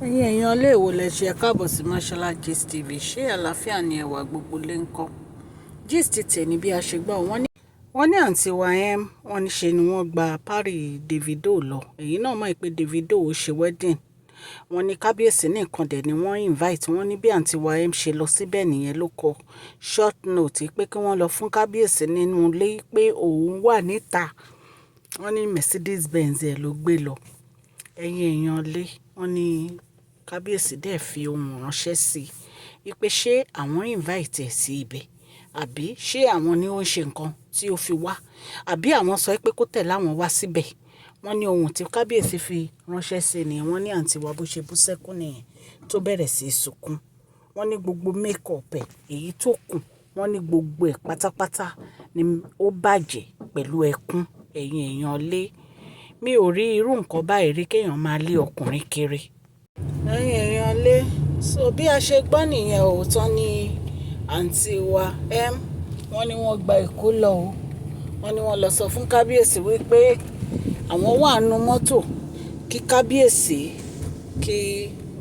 Ẹ̀yin èèyàn ilé ìwò lẹ ṣe káàbọ̀ sí Mashola Gist TV. Ṣé àlàáfíà ni ẹwà gbogbo lè ń kọ́? Gist tèmi bí a ṣe gbọ́ wọ́n ní àǹtí wa wọ́n ní ṣe ni wọ́n gba párí Davido lọ. Èyí náà mọ̀ pé Davido ó ṣe wedding. Wọ́n ní kábíyèsí nìkan dẹ̀ ni wọ́n invite. Wọ́n ní bí àǹtí wa ṣe lọ síbẹ̀ nìyẹn ló kọ short note pé kí wọ́n lọ fún kábíyèsí nínú ilé pé òun wà níta. Wọ́n ní Mercedes Benz ẹ̀ ló gbé lọ. Ẹ̀yin èèyàn ilé wọ́n ní kábíyèsí dẹ̀ fi ohun ránṣẹ́ sí i pé ṣé àwọn invite ẹ̀ sí ibẹ̀ àbí ṣé àwọn ni ó ń ṣe nǹkan tí ó fi wá àbí àwọn sọ pé kó tẹ̀lé àwọn wá síbẹ̀. Wọ́n ní ohun tí kábíyèsí fi ránṣẹ́ sí ni wọ́n ní àǹtí wa bó ṣe bú sẹ́kún nìyẹn tó bẹ̀rẹ̀ sí í sunkún. Wọ́n ní gbogbo make-up ẹ̀ èyí tó kù wọ́n ní gbogbo ẹ̀ pátápátá ni ó bàjẹ́ pẹ̀lú ẹkún. Ẹ̀yin èèyàn lé mi ò rí irú nǹkan báyìí rí kéèyàn máa lé ọkùnrin kiri. Ẹ̀yin èèyàn lé so bí a ṣe gbọ́ nìyẹn òótọ́ ni àǹtí wa wọ́n ní wọ́n gba Èkó lọ o. Wọ́n ní wọ́n lọ sọ fún kábíyèsí wípé àwọn wà nínú mọ́tò kí kábíyèsí kí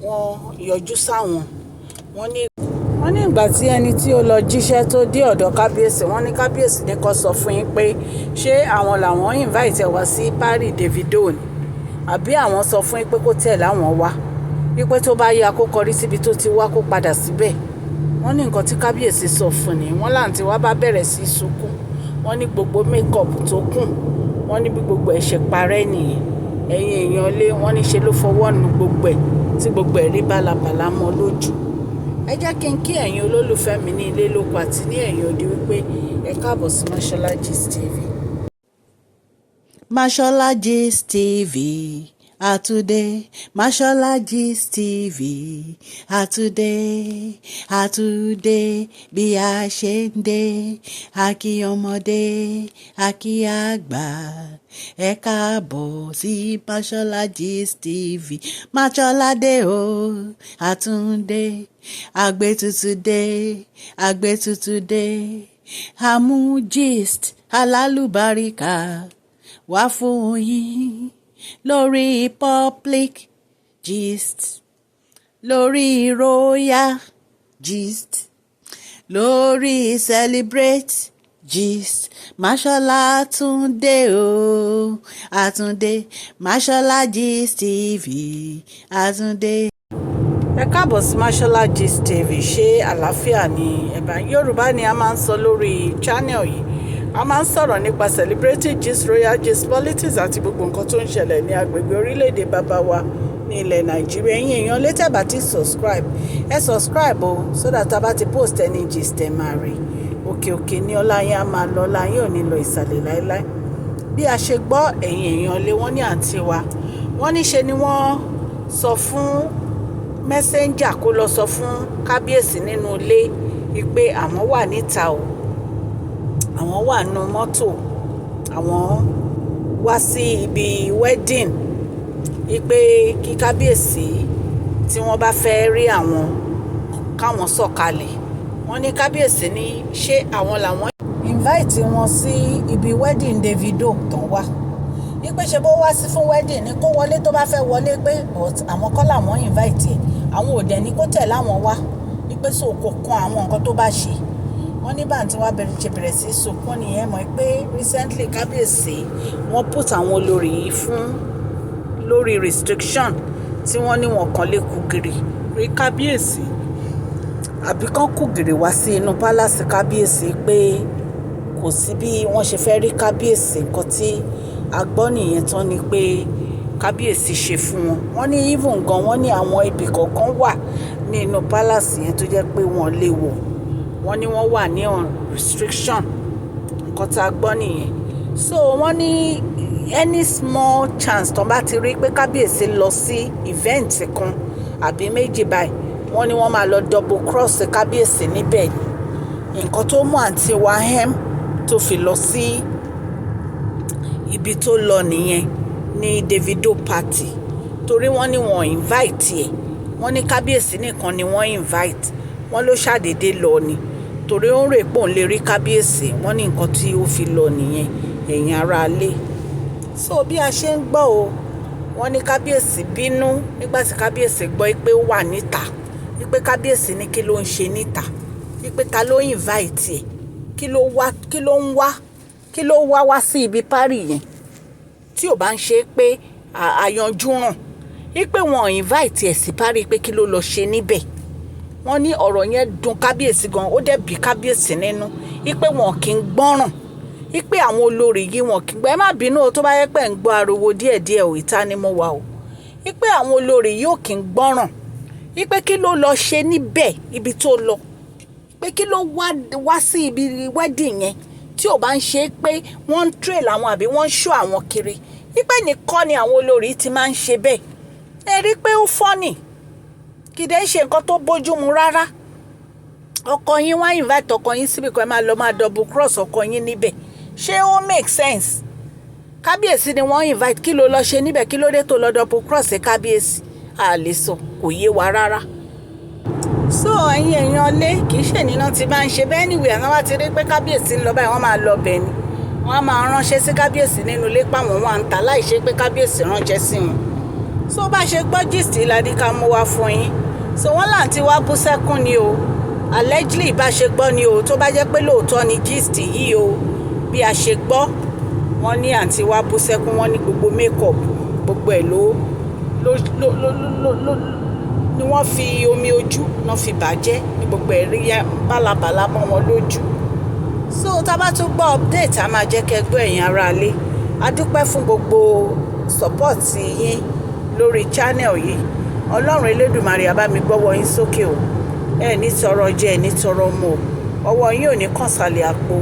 wọ́n yọjú sáwọn. Wọ́n ní ìgbà tí ẹni tí ó lọ jíṣẹ́ tó dé ọ̀dọ̀ kábíyèsí wọ́n ní kábíyèsí ní kó sọ fún yín pé ṣé àwọn làwọn invite wá sí párí Davido ni àbí àwọn sọ fún yín pé kó tẹ̀lé àwọn wá wípé tó bá yá kó kọrí síbi tó ti wá kó padà síbẹ̀. Wọ́n ní nǹkan tí kábíyèsí sọ fún ni wọ́n láǹtí wá bá bẹ̀rẹ̀ sí í sunkún. Wọ́n ní gbogbo make-up tó kù wọ́n ní bí gbogbo ẹ̀ ṣe parẹ́ nìyẹn. Ẹ̀yin èèyàn lé wọ́n ní ṣe ló fọwọ́ nu gbogbo ẹ̀ tí gbogbo ẹ̀ rí bálabàla mọ́ lójú. Ẹ jẹ́ kí n kí ẹ̀yin olólùfẹ́ mi ní ilé lóko àti ní ẹ̀yìn òde wípé ẹ káàbọ̀ sí Mashola Gist TV. Mashola Gist TV. Àtúndé Mashola Gist TV. Àtúndé bí a ṣe ń dé, a kí ọmọdé a kí àgbà, ẹ káàbọ̀ sí Mashola Gist TV. Mashola dé o Àtúndé, àgbétutù dé, àmú gist alálùbáríkà wá fún yín lórí public gist, lórí royal gist, lórí celebrate gist. Mashola Àtúndé o Àtúndé Mashola Gist TV. Àtúndé. Ẹ káàbọ̀ sí Mashola Gist TV. Ṣé àlàáfíà ni ẹ̀bà Yorùbá ni a máa ń sọ lórí channel yìí. A máa ń sọ̀rọ̀ nípa celebrity gist, royal gist, politics àti gbogbo nǹkan tó ń ṣẹlẹ̀ ní agbègbè orílẹ̀-èdè bàbá wa ní ilẹ̀ Nàìjíríà. Ẹ̀yin èèyàn létí ẹ bá ti subscribe o so that a bá ti post any gist ẹ máa rí. Òkè ní ọlá yín á máa lọ, ọlá yín ò ní lọ ìsàlẹ̀ láéláé. Bí a ṣe gbọ́ ẹ̀yin èèyàn lé wọ́n ní àǹtí wa wọ́n ní ṣe ni wọ́n sọ fún messenger kó lọ sọ fún kábíyèsí nínú ilé wípé àwọn wà níta o, àwọn wà nínú mọ́tò, àwọn wá sí ibi wedding wípé kí kábíyèsí tí wọ́n bá fẹ́ rí àwọn káwọn sọ̀kalẹ̀. Wọ́n ní kábíyèsí ní ṣé àwọn làwọn invite wọn sí ibi wedding Davido tán wá wípé ṣe bó wá sí fún wedding ni kó wọlé tó bá fẹ́ wọlé pé but àwọn kọ́ làwọn invite ẹ̀, àwọn ò dẹ̀ ní kó tẹ̀lé àwọn wá wípé so kò kan àwọn nǹkan tó bá ṣe. Wọ́n ní báǹtí wá bẹ̀rẹ̀ sí sunkún nìyẹn mọ̀ pé recently kábíyèsí wọ́n put àwọn olórí yìí fún lórí restriction tí wọ́n ní wọn kàn lè kú gìrì rí kábíyèsí àbí kán kú gìrì wá sí inú pálásì kábíyèsí pé kò sí bí wọ́n ṣe fẹ́ rí kábíyèsí. Nǹkan tí a gbọ́ nìyẹn tán ni pé kábíyèsí ṣe fún wọn. Wọ́n ní even gan wọ́n ní àwọn ibì kọ̀ọ̀kan wà ní inú pálásì yẹn tó jẹ́ pé wọ́n lè wọ̀. Wọ́n ní wọ́n wà ní on restriction. Nǹkan tá a gbọ́ nìyẹn. So wọ́n ní any small chance tó bá ti rí pé kábíyèsí lọ sí event kan àbí méjì báyìí wọ́n ní wọ́n máa lọ double cross kábíyèsí níbẹ̀ ni. Nǹkan tó mú àǹtí wa tó fi lọ sí ibi tó lọ nìyẹn ní Davido party torí wọ́n ní wọ́n invite ẹ̀. Wọ́n ní kábíyèsí nìkan ni wọ́n invite. Wọ́n ló ṣàdédé lọ ni torí ó ń rè pò ń lè rí kábíyèsí. Wọ́n ní nǹkan tí ó fi lọ nìyẹn ẹ̀yin ará ilé. So bí a ṣe ń gbọ́ o wọ́n ní kábíyèsí bínú nígbà tí kábíyèsí gbọ́ pé ó wà níta, wípé kábíyèsí ní kí ló ń ṣe níta, wípé ta ló invite ẹ̀, kí ló wá sí ibi párì yẹn tí ò bá ń ṣe pé àyanjú ràn, wípé wọn invite ẹ̀ sí párì pé kí ló lọ ṣe níbẹ̀. wọ́n ní ọ̀rọ̀ yẹn dùn kábíyèsí gan, ó dẹ̀ bí kábíyèsí nínú, wípé wọn kì í gbọ́ràn, wípé àwọn olórí yìí wọn kì í gbọ́. Ẹ má bínú o tó bá yẹ pé ń gbọ́ ariwo díẹ̀díẹ̀ ò, ìta ni mo wà o. Wípé àwọn olórí yìí ò kì í gbọ́ràn, wípé kí ló lọ ṣe níbẹ̀ ibi tó lọ, pé kí ló wá sí ibi wedding yẹn tí ò bá ń ṣe pé wọ́n ń trail àwọn àbí wọ́n ń ṣọ́ àwọn kiri, wípé nìkan ni àwọn olórí ti máa ń ṣe bẹ́ẹ̀. Ẹ rí pé ó fọ́nì, kì í dẹ́ ṣe nǹkan tó bójúmu rárá. Ọkọ yín wá invite ọkọ yín síbi kan, ẹ máa lọ máa double cross ọkọ yín níbẹ̀, ṣé ó make sense? Kábíyèsí ni wọ́n invite, kí ló lọ ṣe níbẹ̀, kí ló dé tó lọ double cross kábíyèsí? A lè sọ, kò yé wa rárá. So ẹ̀yin èèyàn lé, kì í ṣe nínú ti máa ń ṣe bẹ́ẹ̀ níwèé, àwọn wá ti rí pé kábíyèsí ń lọ báyìí wọ́n máa lọ bẹ̀ ni, wọ́n á máa ránṣẹ́ sí kábíyèsí nínú ilé páwọn wà ń ta, láì ṣe pé kábíyèsí ránṣẹ́ sí wọn. So bá ṣe gbọ́ gist ìlàdí ká mú wá fún yín. So wọ́n láǹtí wá bú sẹ́kún ni o, allegedly bá ṣe gbọ́ ni o, tó bá jẹ́ pé lóòótọ́ ni gist yìí o, bí a ṣe gbọ́, wọ́n ní àǹtí wá bú sẹ́kún, wọ́n ní gbogbo makeup gbogbo ẹ̀ ni wọ́n fi omi ojú náà fi bàjẹ́, ní gbogbo ẹ̀ rí bálabàlá mọ́ wọn lójú. So tá bá tún gbọ́ update a máa jẹ́ kẹ́ gbọ́ ẹ̀yin aráalé. A dúpẹ́ fún gbogbo support yín lórí channel yìí. Ọlọ́run Elédùmarè á bá mi gbọ́wọ́ yín sókè o, ẹ ní tọrọ jẹ, ẹ ní tọrọ mu o, ọwọ́ yín ò ní kàn sálẹ̀ àpò,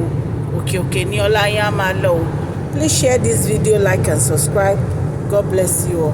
òkè òkè ní ọlá yín á máa lọ o. Please share this video, like and subscribe. God bless you all.